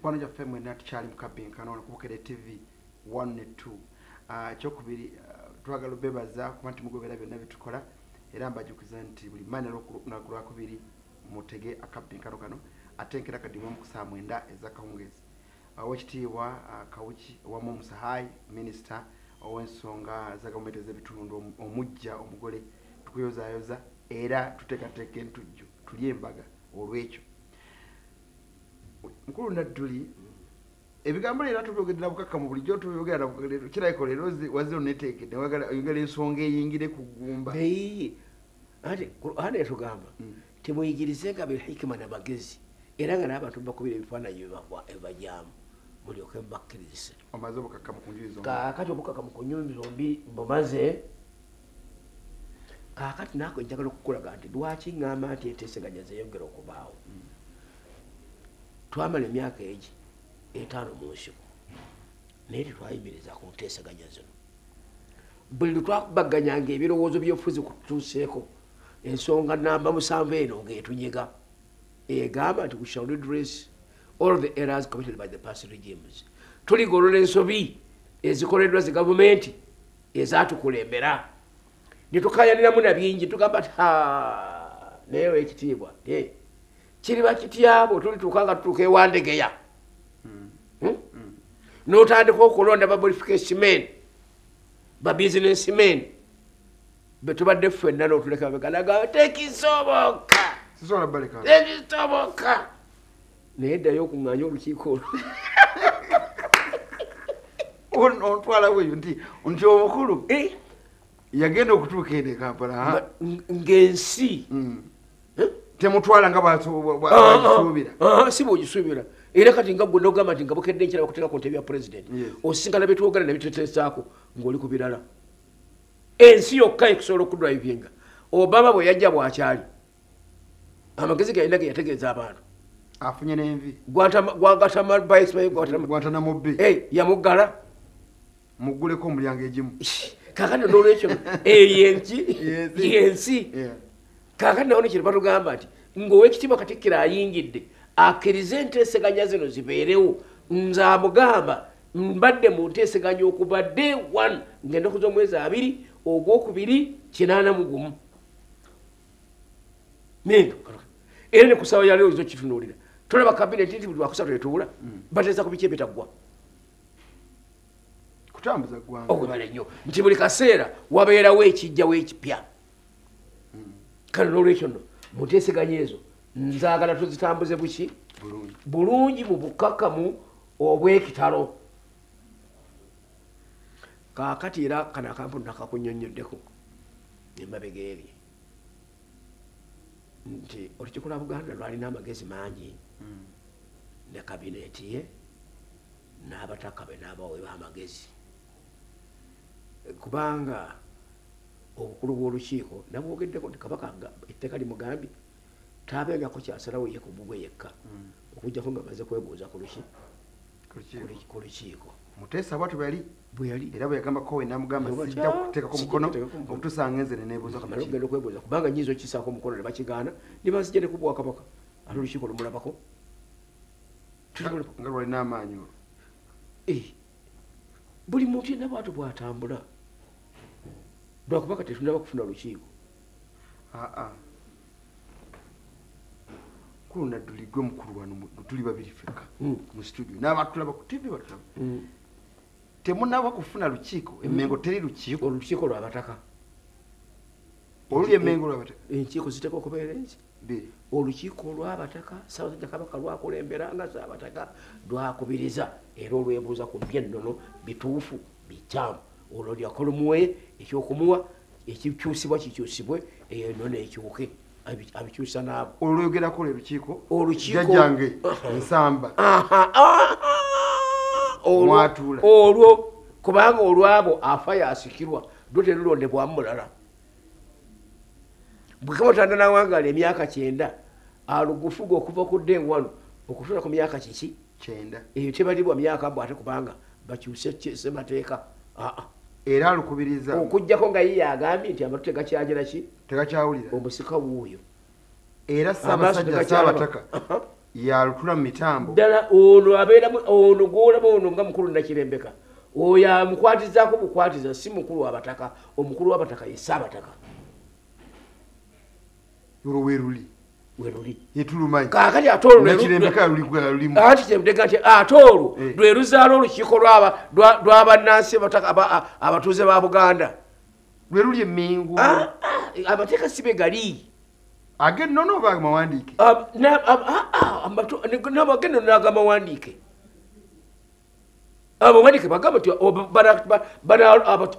mukwano gyaffe mwena tukyali mu Akabbinkano okubukira TV 1 ne 2 ekyokubiri twagala obebaza kuba nti mugobera byonna byetukola era mbajukiza nti buli manya olunaku lwakubiri mutege Akabbinkano kano ate nkera kadimu mu saa 9 ez'akawungezi wekitiibwa Kawuki owamu Omusahayi minisita ow'ensonga za gavumenti ez'ebitundu omujja omugole tukuyozayoza era tuteekateeka entujju tulye embaga olw'ekyo Mukulu Nadduli ebigambo leero tubyogedera bukakkamu bulijjo tubyogera kirayiko leero waziro neteekedde oyogera ensonga eyingire ku ggumba ate tugamba temuyigirizenga bilhikima n'amagezi era nga n'abantu bakubira ebifaananyi ebajaamu mulyoke mubakkirizise omaze obukakkamu ku njuyi zombi kaakati obukakkamu ku njuyi zombi bumaze kaakati naako njagala okukulaga nti lwaki ŋŋamba nti enteeseganya zeeyongera okubaawo twamala emyaka egi 5 mu nsiko naye tetwayimiriza ku nteeseganya zino buli lwetwakubaganyanga ebirowoozo by'obufuzi kututuuseeko ensonga namba 7 eno ng'etunyiga egamba nti we shall redress all the errors committed by the past regimes tuligolola ensobi ezikoleddwa zi gavumenti ezatukulembera netukayaniramu na bingi tugamba nti naye ekitiibwa kiriba kityabo tulituuka nga tutuuka ewandegeya n'otandika okulonda babolification men babusinessmen betubadde ffenna n'otuleka begalaga tekisoboka tekisoboka naye ddayo okuŋŋaanya olukiiko olwo ontwala bweyo nti omukulu yagenda okutuuka ene Kampala ng'ensi temutwala nga bwagisuubira si bwogisuubira era kati nga gwe nogamba nti nga bukedde nkira bakuteeka ku ntebe ya pulezidenti osisinkana byetwogera nebiteteesaako ng'oli ku birala ensi yokka ekusobola okudrivinga Obama bwe yajja bwakyali amagezi gayina ge yategeeza abantu afunye n'envi Guantanamo yamuggala mugguleko omulyango egimu kakati n'olwekyo yensi kakati nawo nekiri batugamba nti ng'owekitiibwa Katikkiro ayingidde akkirize enteeseganya zino zibeerewo nze amugamba mbadde mu nteeseganya okuva day 1 ng'ennaku z'omwezi 2 ogwokubiri 81 era ne ku ssaawa yaleero zo kitunuulira tulaba kabineti nti buli wakusatu etuula bateesa ku biki ebitaggwa kutambuza ggwanga okubala nnyo nti buli kaseera wabeerawo ekijjawo ekipya kale n'olwekyo nno mu nteeseganya ezo nzaagala tuzitambuze buki bulungi mu bukakamu obw'ekitalo kaakati era kana akampu nakakunnyonnyoddeko emabega eri nti olukiiko lwa Buganda lwalina amagezi mangi ne kabineti ye n'abataka be n'abawe b'amagezi kubanga obukulu bw'olukiiko nabwogeddeko nti Kabaka etteeka limugambye taabengako kyasalawo ye ku bubwe yekka okujjako nga maze kwebuuza ku lukiiko Muteesa bwatu bwe yali era bwe yagamba kowe namugamba sijja kuteekako mukono okutusanga enze neneebuuza kamala okugenda okwebuuza kubanga nyiza okisaako omukono ne bakigaana ne bazijja ne ku bwa Kabaka ate olukiiko lumulabako nga lwalina amaanyi olwo buli muntu yenna bwatu bw'atambula lwakubaka tetunaba kufuna lukiiko Mukulu Nadduli gwe mukulu wano tuli babiri ffekka mu studio n'abantu tulaba ku TV batulaba temunaba kufuna lukiiko emmengo teri lukiiko olukiiko lw'abataka oluli emmengo lw'abataka enkiiko ziteekwa okubeera enki olukiiko olw'abataka Ssaabasajja Kabaka lwakulembera nga Ssaabataka lwakubiriza era olwebuuza ku byennono bituufu bikyamu olwo lyako lumuwe ekyokumuwa ekikyusibwa kikyusibwe eyo nno neekyuke abikyusa naabo olwogerako lwe lukiiko jjajjange nsamba mwatula olwo kubanga olwabo afa yasikirwa lwo terulondebwamu mulala bwekamutanda nawangaala emyaka 9 alugufuga okuva ku day 1 okutuula ku myaka kiki 9 eyo tebalibwa myaka mbw ate kubanga bakyuse semateeka era alukubiriza okujjako nga ye yagambye nti amatu tegakyawulira omusika wuuyo era Ssaabasajja Ssaabataka yalutula mu mitambo ddala ono abeeramu ono gwolaba ono nga mukulu Nakirembeka oyo amukwatizaako bukwatiza si mukulu w'abataka omukulu w'abataka ye Ssaabataka olwo weruli yetulumanyi kaakati ate olwo Nakirembeka lulimu anti kyemudega nti ate olwo lwe luzaala olukiiko lw'abannansi abatuuze ba Buganda lwe luli emingu amateeka si be gali agenno oba mawandiike nabagendo nagamawandiike abawandiike bagamba nti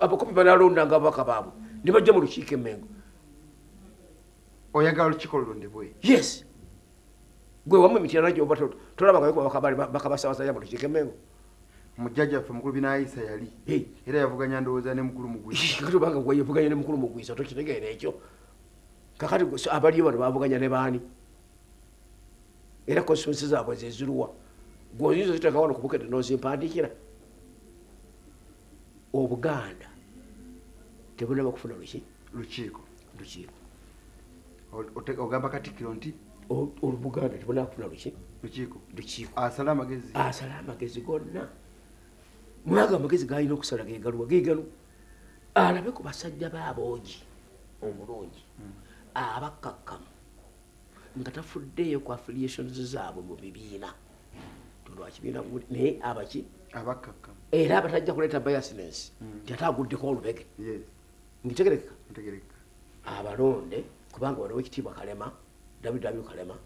abakopi banalondanga ababaka baabwe ne bajja mu lukiiko emengo oyagala olukiiko lulondebwe yes gwe wamu emityana gyoba tolabanga bakabasabasajja mu lukiiko emengo mujjajjaffe mukulu binayisa yali era yavuganya ndowooza ne mukulu Mugwisa kati obanga gwe yavuganya ne mukulu Mugwisa tokitegeera ekyo kakati abaliyo bano bavuganya ne baani era konstituensi zaabwe zeziruwa gweoyizo ziteeka wano kubukete nozimpandiikira Obuganda tebunaba kufuna lukiiko ogamba Katikkiro nti Olubuganda tebunaba kufuna lukiiko asala amagezi gonna mwaga amagezi galina okusala gegalu alabe ku basajja baaboogi omulungi abakakkamu nga tafuddeeyo ku affiliations zaabwe mu bibiina tolwakibiina naye abaki abakakkamu era abatajja kuleeta biasness nti ate aguddeko olubege ngitegereka abalonde kubanga waliwo ekitiibwa Kalema WW Kalema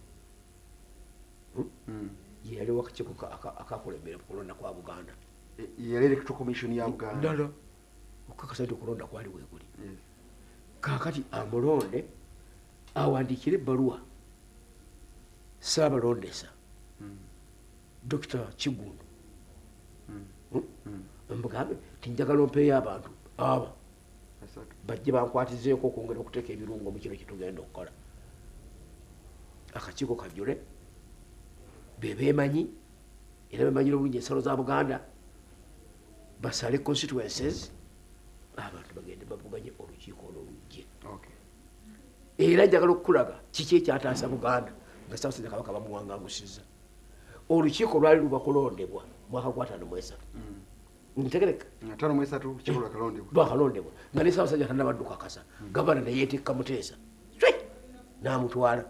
yali wakakiiko akakulembera kulonda kwa Buganda yali electoral commission ya Buganda ddala okukakasa nti okulonda kwali weeguli kaakati amulonde awandiikira ebbaluwa Ssaabalondesa Dr. Kigundu mbugambe tinjagala ompeeyo abantu aba bajje bankwatizeeko okwongera okuteeka ebirungo mu kino kitugenda okukola akakiiko kajjule bebeemanyi era bemanyira obulungi ensalo za Buganda basale constituencies abantu bagende bavuganye olukiiko olwolugye era njagala okukulaga kiki ekyataasa Buganda nga Ssaabasajja Kabaka bamuwangangusizza olukiiko lwali lubakulondebwa mwaka gwa 53 ntegereka 53 lwakalondebwa nga ne Ssaabasajja tannabadduka kasa gavana ne yeetikka Muteesa n'amutwala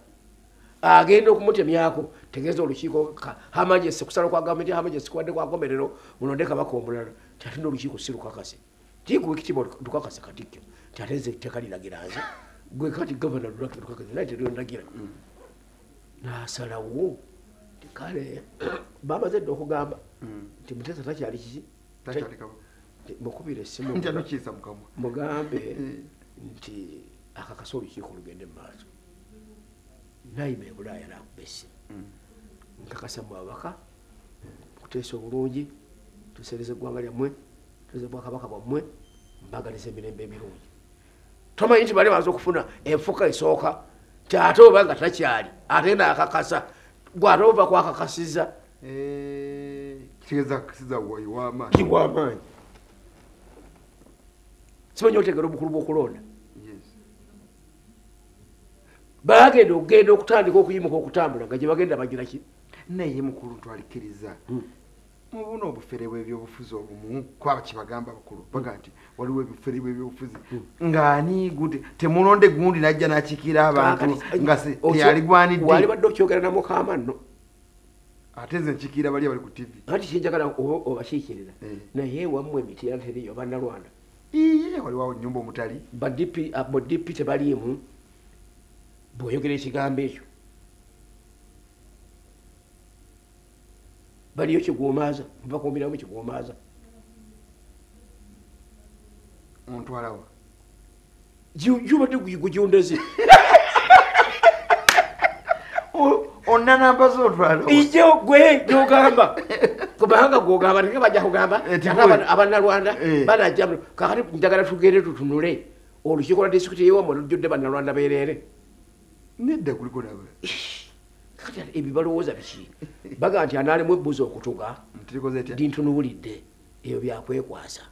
agenda okumutemyako tegeeza olukiiko hamajesi kusala kwa gavumenti hamajesi kuwadde kwa gomerero mulonde Kabaka omulala tyatenda olukiiko si lukakase tiikuwa ekitiibwa lukakase Katikkiro tyate nze etteeka liragira nze gwe kati gavana lukakase naye teriondagira n'asalawo kale bamaze dde okugamba nti Muteesa takyali kiki mukubire essimu mugambe nti akakasa olukiiko lugende mu maaso nayima e Bulaaya nakuba essimu nkakasa mu babaka kuteesa obulungi tusereze eggwanga lyammwe tusereze Bwakabaka bwammwe mbagaliza emirembe emirungi tomanyi nti bali baza okufuna enfuka esooka ti ate oba nga takyali ate naakakasa gwe ate ova kwakakasiza iwamaanyi simanyi otegera obukulu bw'okulonda bagenda okugenda okutandika okuyimuka okutambula nga gye bagenda bagira ki naye mukulu twalikkiriza mubuna obufere bw'ebyobufuzi obumu kwaba kibagamba bakulu baga nti waliwo ebifere bw'ebyobufuzi ng'ani gundi temulonde gundi najja n'akiikira abantu nga teyaligwanidde wali badde okyogera na Mukama nno ate nze nkiikira bali abali ku TV anti kyenjagala obakiikirira naye wammwe emitira teriyo bannalwanda waliwo nnyumba omutali bodipi tebaliimu bw'oyogera ekigambo ekyo baliyo kigumaaza bakuumiramu kigumaaza ontwalawa jubadde gujundezi onna namba z'otwala ijo gwe gyogamba kubanga gwogamba nge bajja kugamba abannalwanda banajja kakati njagala tugende tutunule olukiiko lwa disitulikiti yewamu lujjudde bannalwanda beerere nedda kuliko naba kati ebibalowooza biki baga nti anaalimu ebbuzi okutuga dintunuulidde ebyo byakwekwasa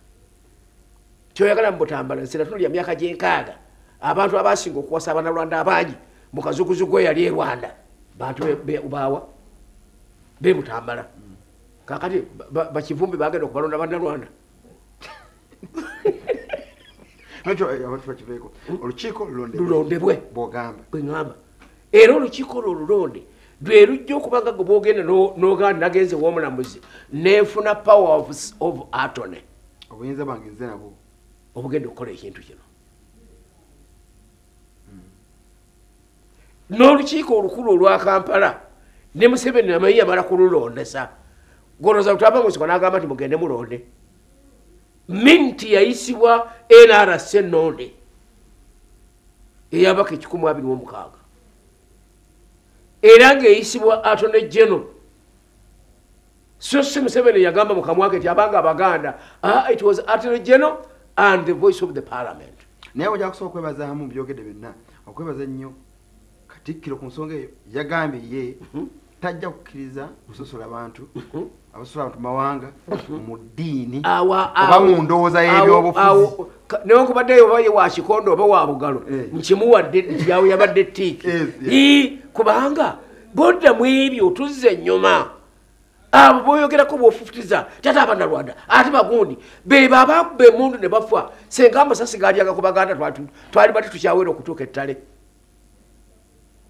kyoyagala mubutambala nsera tunulya myaka gy'enkaaga abantu abasinga okuwasa abannalwanda abangi mu kazukuzugu eyali e Rwanda bantu baawa bemutambala kakati bakivumbi bagenda okubalonda bannalwanda olukiiko lulondebwe bwogamba bweŋŋamba era olukiiko lulonde lwe lujja okuba nga gwe bwogenda n'oganda nagenze w'omulamuzi neefuna power of attorney obuyinza bwange nze nabwo obugenda okukola ekintu kino n'olukiiko olukulu olwa Kampala ne Museveni namanyi yamala kululondesa goloza lutaba musiko n'agamba nti mugende mulonde minti yayisibwa NRC ennonde eyabaka 126 era ng'eyisibwa Attorney General so si Museveni yagamba mu kamwa ke nti abanga Abaganda it was Attorney General and the voice of the parliament. Naye ojja kusobola okwebaza hamu mu byogedde byonna okwebaza nnyo Katikkiro ku nsonga eyo yagambye ye tajja kukkiriza kusosola abantu abasosola abantu mawanga mu ddiini oba mu ndowooza y'ebyobufuzi newankubadde oba ye wa kikondo oba wa bugalo nkimuwadde nti yawe yabadde ttiiki kubanga bodda mu ebyo tuzze ennyuma abo boyogerako bwofufutiza tata abannalwanda ate bagundi bebo abakubba emundu ne bafa senga amasasi gaalyaga ku Baganda twali bati tukyawera okutuuka ettale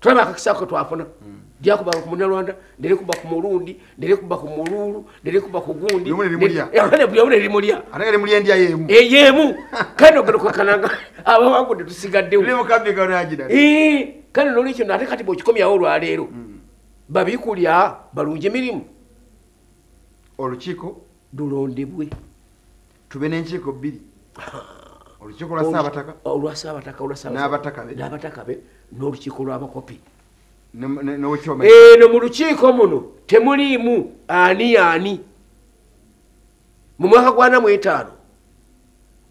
tulaba akakisako twafuna lyakubanga ku munnalwanda nerekuba ku mulundi nerekuba ku mululu nerekuba ku gundi limulya yemu kandi ogenda kwekananga abawangudde tusigaddewo kandi nolwekyo nate kati bwekikomyawo olwaleero babikulya balungi emirimu olukiiko lulondebwe tube n'enkiiko bbiri olukiiko lwa Ssaabataka olwa Ssaabataka n'abataka be n'olukiiko lw'abakopi no mu lukiiko muno temuliimu ani mu mwaka gwa 45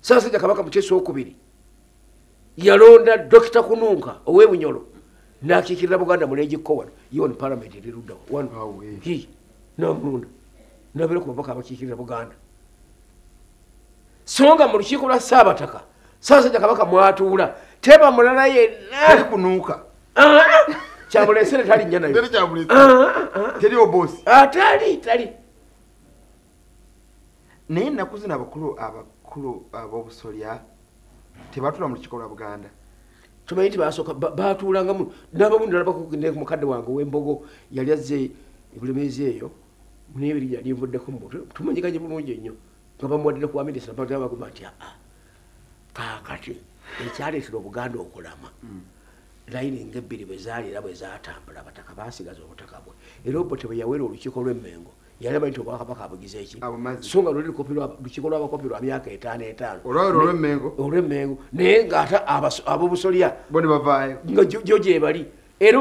Ssaabasajja Kabaka Muteesa II yalonda Dr. Kununka ow'Ebunyolo n'akiikirira Buganda mu legikko wano yoni parliament erirudda wano n'amulonda n'abeera ku babaka abakiikirira Buganda songa mu lukiiko lwa Ssaabataka Ssaabasajja Kabaka mwatuula teba mulala yenna kunuuka kyamulesere tali nnya nayo teri obosi tali naye ennaku zino abakulu ab'obusolya tebatula mu lukiiko lwa Buganda tumanyi nti basooka batuulangamu n'abamu ddala bakugende ku mukadde wange w'embogo yali azze ebulemeezi eyo n'ebiri yali nvuddeko mu mutwe tumanyiganye bulungi ennyo nga bamuwadde ku baminisita bagamba nti kaakati ekyaleetera Obuganda okulama layini ng'ebbiri bwe zaalira bwe zaatambula abataka baasigaza obutaka bwe era Obote bwe yawera olukiiko lw'Emmengo yalaba nti Obwakabaka abugize eki so nga luli lukiiko lw'abakopi lwa myaka 5 olw'Emmengo naye ng'ate ab'obusolya bo ne bavaayo nga gyo gyebali era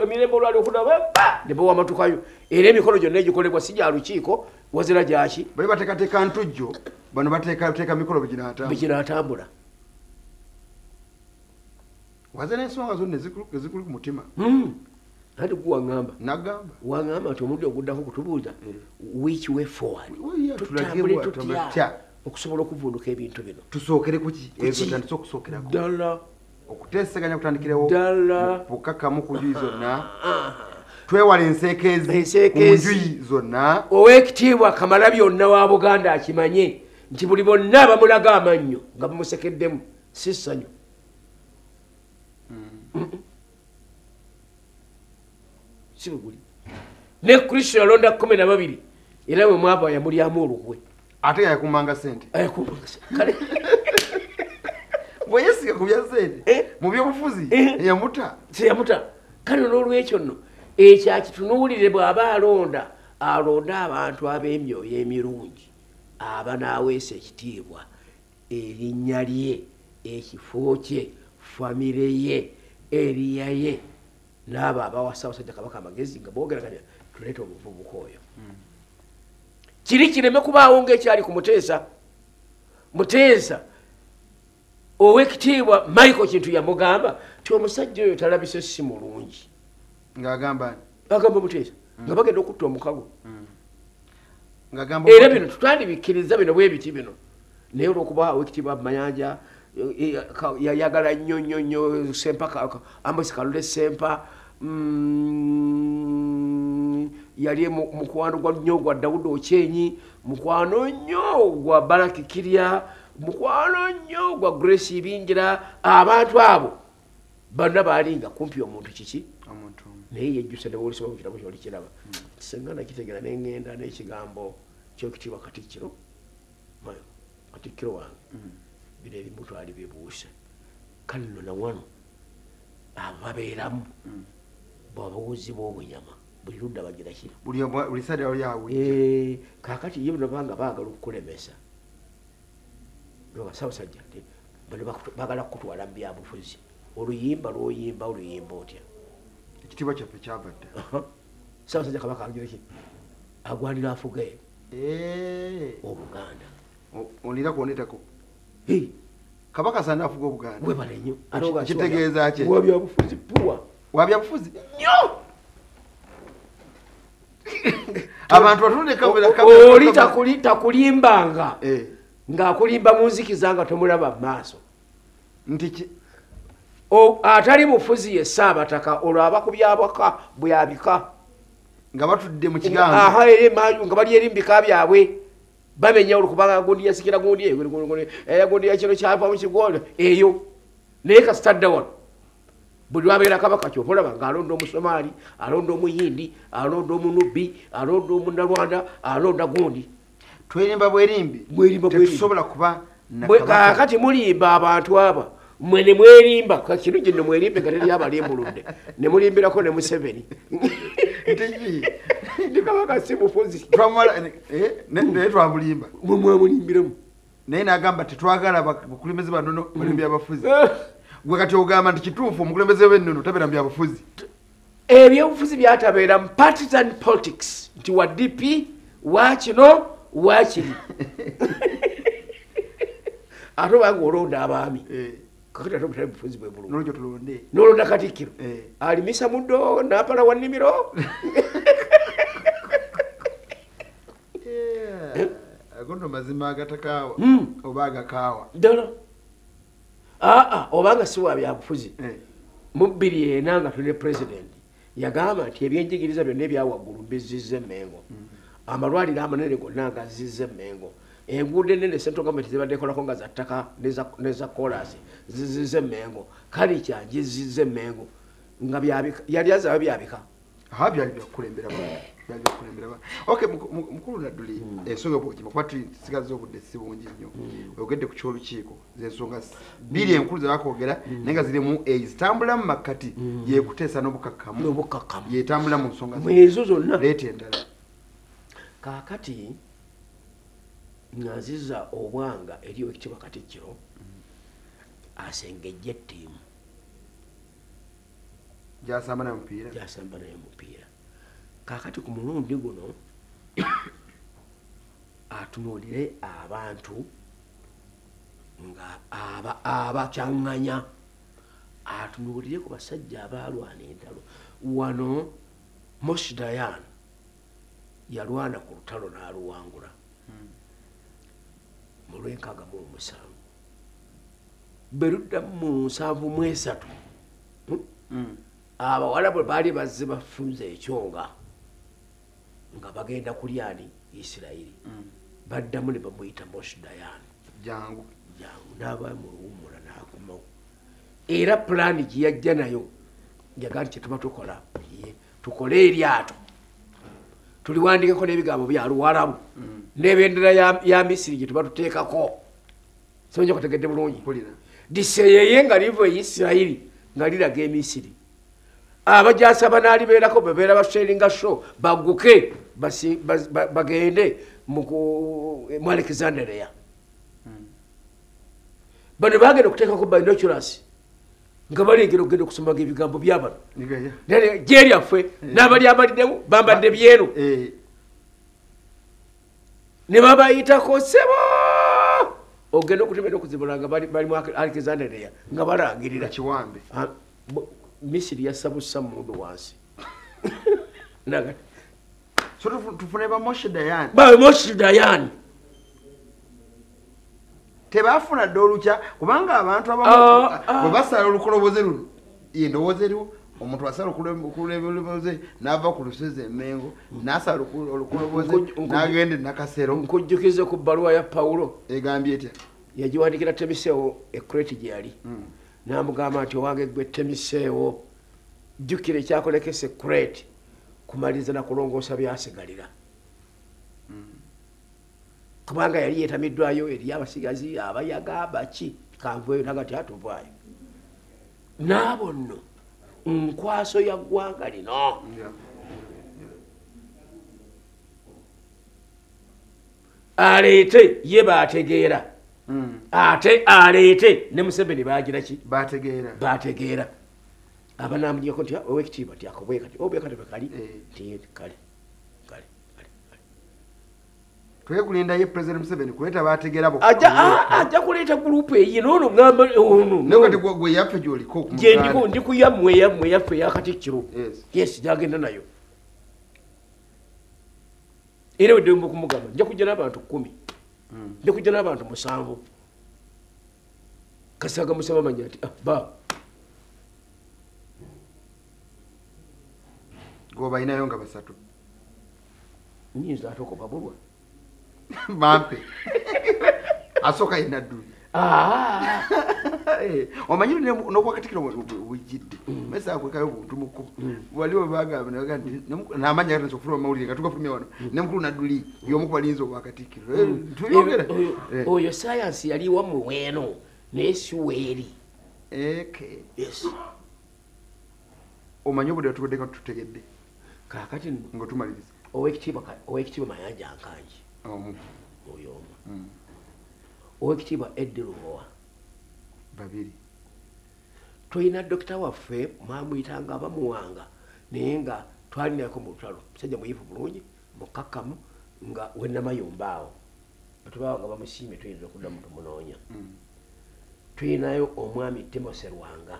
emirembe olwali okudaba ne bawa amatukayo era emikolo gyonna egikolebwa si gya lukiiko wazira gyaki bali bateekateeka ntujjo bano bateekateeka mikolo biginaatambula waze n'ensonga zonna ezikuli ku mutima ati guwaŋŋamba nagamba waŋŋamba nti omulundi oguddako kutubuuza which way forward tutambule tutya okusobola okuvunduka ebintu bino tusookere kuki ezo tandise okusookerako ddala okuteeseganya kutandikirewo ddala bukakamu ku njuyi zonna twewala enseekeezi ku njuyi zonna Oweekitiibwa Kamalabyonna wa Buganda akimanye nti buli bonna bamulaga amannyo nga bamusekeddemu si ssanyu si bwe guli ne Kristo yalonda 12 era bwe mwava yamulyamu olukwe ate yakumanga sente bwe yesiga ku bya sente mu by'obufuzi yamuta kale n'olwekyo nno ekyakitunuulire bw'aba alonda abantu ab'emyoyo emirungi aba n'aweesa ekitiibwa erinnya lye ekifo kye famire ye eriya ye n'abo abawa Ssaabasajja Kabaka amagezi nga boogeraganya tuleeta omuvubuka oyo kiri kireme kubaawo ng'ekyali ku Muteesa Oweekitiibwa Michael Kintu yamugamba ti omusajja oyo talabise si mulungi ng'agamba Muteesa nga bagenda okutta omukago era bino tutandibikkiriza bino bwe biti bino naye olw'okuba Oweekitiibwa Mayanja yayagala nnyo Sempa Ambosi Kalule Sempa yali mukwano gwa nnyo gwa Dawudi Ochenyi, mukwano nnyo gwa Baraki Kirya, mukwano nnyo gwa Grace Ibingira. Abantu abo bonna baalinga kumpi omuntu kiki naye yejjusa ne bw'olisoma mu kitabo ky'oli kiraba singa nakitegera ne ŋŋenda n'ekigambo ky'ekitiibwa Katikkiro Katikkiro wange bino ebimu twali bibuuse kale nno na wano ababeeramu bw'abawozi b'obwenyama buli ludda bagira ki buli sadde wali awujja kaakati ye bino banga baagala okukulemesa Ssaabasajja bano baagala kukutwala mu byabufuzi oluyimba lw'oyimba oluyimba otya ekitiibwa kyaffe kyavadde Ssaabasajja Kabaka agira ki agwanira afuge Obuganda olira kuonetako Kabaka sanda afuga Obuganda webale nnyo kitegeeza ki wabyabufuzi puwa wabyabufuzi nnyo abantu batunde oli takulimbanga ng'akulimba mu nzikiza nga tomulaba mu maaso nti atali mufuzi ye Ssaabataka olwo abakubyabwaka bwabika nga batudde mu kigambo nga bali eri mu bika byabwe bamenya olukubanga gundi yasikira gundi gundi yakino kyava mu kigondo eyo naye kasitadde wano buli lwabeera Kabaka kyopolaba ng'alonda Omusomaali alonda Omuyindi alonda Omunubbi alonda Omunnalwanda alonda gundi twerimba bwerimbi tetusobola kuba kakati mulimba abantu aba mwe ne mwerimba kakirungi ne mwerimbe nga teri abalimbuludde ne mulimbirako ne Museveni ndi Kabaka si mufuzi naye twamulimba mwemulimbiremu naye n'agamba tetwagala bakulembeze banono balimbi abafuzi gwe kati ogamba nti kituufu omukulembeze w'ennono tabeera mu byabufuzi ebyobufuzi byatabeera mu partisan politics nti wa DP wa kino wakiri ate obanga olonda abaami kakati ate obutali bufuzi bwe bulungi nolwekyo tulonde nolonda Katikkiro alimisa muddo n'apala wa nnimiro agono mazima agatakaawa oba agakaawa ddala obanga si wa byabufuzi mu 2004 nga tuli pulezidenti yagamba nti ebyenjigiriza byonna ebyawaggulu bizizza Emmengo amalwaliro amanene gonna nga zizza Emmengo enguudo ennene central government zibadde ekolako nga za ttaka neza kolasi zizizza Emmengo kale kyanji zizza Emmengo nga yali azaba byabika byali byakukulembera okay mukulu Nadduli ensonga bwokima kuba tusigaza obudde si bungi nnyo oyogedde ku ky'olukiiko z'ensonga bbiri enkulu zebakwogera naye nga zirimu ezitambula mu makkati yekuteesa n'obukakkamu yetambula mu nsonga ezo zonna leeta endala kaakati ngaziza obwanga eri Oweekitiibwa Katikkiro asengejja ettiimu gyasamba nayo mupiira kaakati ku mulundi guno atunuulire abantu nga abakyaŋŋanya atunuulire ku basajja abaalwana entalo wano Moshi Dayan yalwana ku lutalo n'aluwangula mu lw'enkaaga mu musanvu beruddamu mu 73 abawala bwe baali bazze bafunze ekyonga nga bagenda kulyani Isirayiri baddamu ne bamuyita Moshi Dayan jangu n'abaamu mu luwummula n'akomawo era pulaani gye yajja nayo yagaa nti kyetuba tukola tukole eryato tuliwandikeko n'ebigambo bya Luwarabu n'ebendera ya Misiri gye tuba tuteekako sonya kutegedde bulungi diseyeye nga liva e Isirayiri nga liraga e Misiri abajasaba n'alibeerako bebeera basharinga show baguke bagende mu Alexandria bano bagenda okuteekako binoculars nga balengera okugenda okusomaga ebigambo byabano gyeryaffe n'abali abaliddemu bambadde byenu ne babayitako sebo ogenda okutemera okuzibula nga bali mu Alexandria nga balangirira kiwambe Misiri yasabusa mundu wansi so tufune ba Moshi Dayan tebafuna ddolukya kubanga abantu abamu bwe basala olukoloboze luno ye ndowooza eriwo omuntu asala okulebeloze n'ava ku lusozi emengo n'asala olukuloboze n'agende nakasero nkujjukize ku bbaluwa ya Pawulo egambye etya yagiwandikira Temiseewo ekreti gye yali n'amugamba nti owange gwe Temiseewo jjukira ekyakolekesa ekreti kumaliza na kulongoosa byasigalira kubanga yali yeetamiddwayo eri abasigazi abayaga baki kanvueyo nagati atuvaayo n'abo nno nkwaso ya ggwanga lino aleete ye baategeera ate aleete ne Museveni baagira ki baategeera abanaamulyeko nti owekitiibwa ti akobwe kati obwekati bwe kali kale twekulinda ye President Museveni kuleeta baategeera ajja kuleeta gurupu eyi noono ngamba nekati gwe yaffe gy'oliko ndi ku yammwe yaffe eyakatikkiro yes gyagenda nayo era wedde mbu kumugamba nja kujja n'abantu 10 nja kujja n'abantu 7 kasaga musaba manya nti ba gobalinayo nga 3 nyinza atoko babulwa mampe asoka Nadduli omanyi n'okwakatikira bujjidde mesa akwekayo buntu mukubu waliwo bagamba n'amanya gatanso okufuluma amawulire nga tugafulumya wano ne mukulu Nadduli y'omu ku balinzi obwakatikiro tuyogera oyo sayansi yali wammwe weeno naye si weeri omanyi obudde batugedde nga tutegedde kaakati ng'otumaliriza owekitiibwa Mayanja Nkanji oyo omu owekitiibwa Eddi Lubowa 2 tulina dokita waffe mwamuyitanga bamuwanga naye nga twalinako mu lutalo musajja muyivu bulungi mukakkamu nga wennamayumba awo batubawa nga bamusiime tuyinza okuddamu tumunoonya tulinayo omwami Timothy Lwanga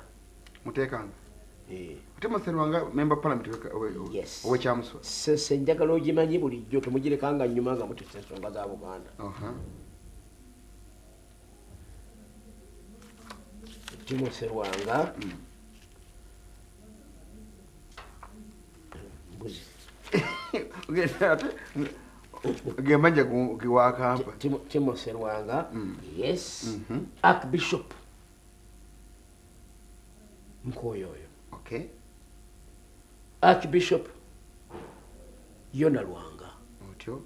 muteekanga Timothy Lwanga member parliament owekyamuswa sese njagala ogimanyi bulijjo temugirekanga nnyuma nga mutisa ensonga za Buganda Timothy Lwanga mbuzi gemanja giwakampa Timothy Lwanga yes Archbishop mkoyo oyo Archbishop Yona Lwanga otyo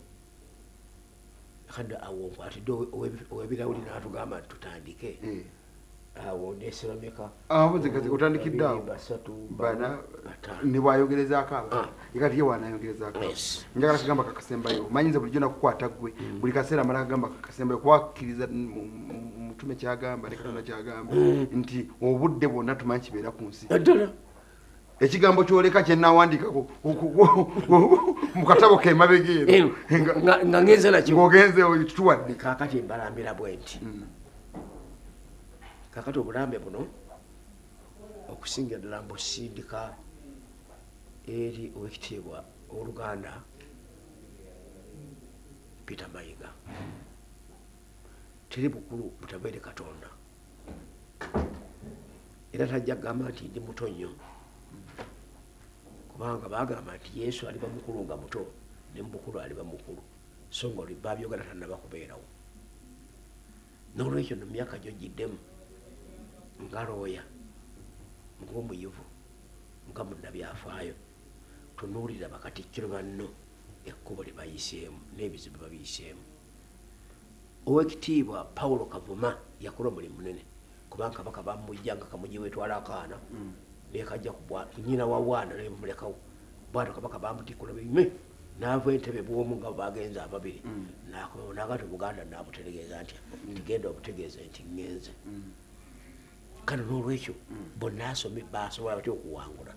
kada awo ati do owebirawuli n'atugamba tutandike awo neseromeka abuze kati utandikidde awo bana ne bwayogereza akaba ikati ye wanayogereza akaba njagala kugamba kakasembayo manyinza bulijjo nakukwata gwe buli kaseera mala kagamba kakasembayo kwakiriza mutume kyagamba ne Katonda kyagamba nti obudde bwonna tumanyi kibeera ku nsi ekigambo kyoleka kye nawandikako mu katabo ke mabegeero nga ngenze nakyo ngogenze otuwadde kaakati mbalambira bwenti kakati obulambe buno okusinga ddala mbusindika eri owekitiibwa oluganda Peter Mayiga teri bukulu butabeere Katonda era tajja kugamba nti ndi muto nnyo kubanga bagamba nti Yesu aliba mukulu nga muto ne mubukulu aliba mukulu so nga oli babyogera tannaba kubeerawo n'olwekyo no myaka gyo giddemu nga looya ng'omuyivu nga munnabyafaayo tunuulira bakatikkiro banno ekkubo lye bayiseemu n'ebizibu babiyiseemu owekitiibwa Paulo Kavuma yakola omulimu munene kubanga Kabaka bamujja nga kamuji wetwala akaana nekajja kunyina wa Bwana nebamulekawo bwatyo Kabaka bamutikkula bime n'ava entebe bwomu nga bagenza ababiri nakomawo nagati Buganda nabutegeeza nti ntigenda obutegeeze nti ngenze kano n'olwekyo bonna asomye basobola batya okuwangula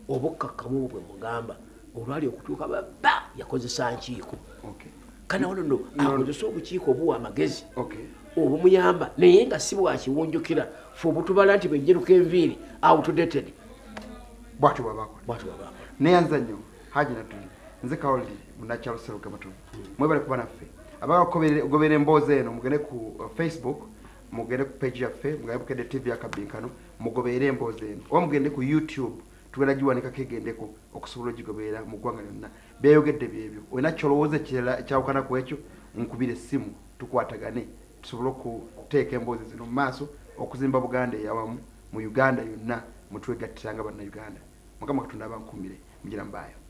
obukkakkamu bwe mugamba olwali okutuuka baba yakozesa nkiiko kana wano no akozesa obukiiko obuwa amagezi obumuyamba naye nga si bwakiwunjukira fe obutubala nti bwenjeruka enviiri outdated bwatyo bwabakola neyanza nnyo Hajji Nadduli nze Kawuliri munakyalo Seruga Matovu mwebale kuba naffe abagobera emboozi eno mugende ku Facebook mugende ku page yaffe mugabukedde TV Akabbinkano mugobere emboozi eno oba mugende ku YouTube tugenda giwanika kegendeko okusobola ogigoberera mu ggwanga lyonna beeyogedde byebyo olina kyolowooza kyawukana ku ekyo nkubira essimu tukwatagane tusobole okuteeka emboozi zino mu maaso okuzimba Buganda eyawamu mu Uganda yonna mutwegattiranga bannayuganda Mukama Katonda abankumire mugira mbaayo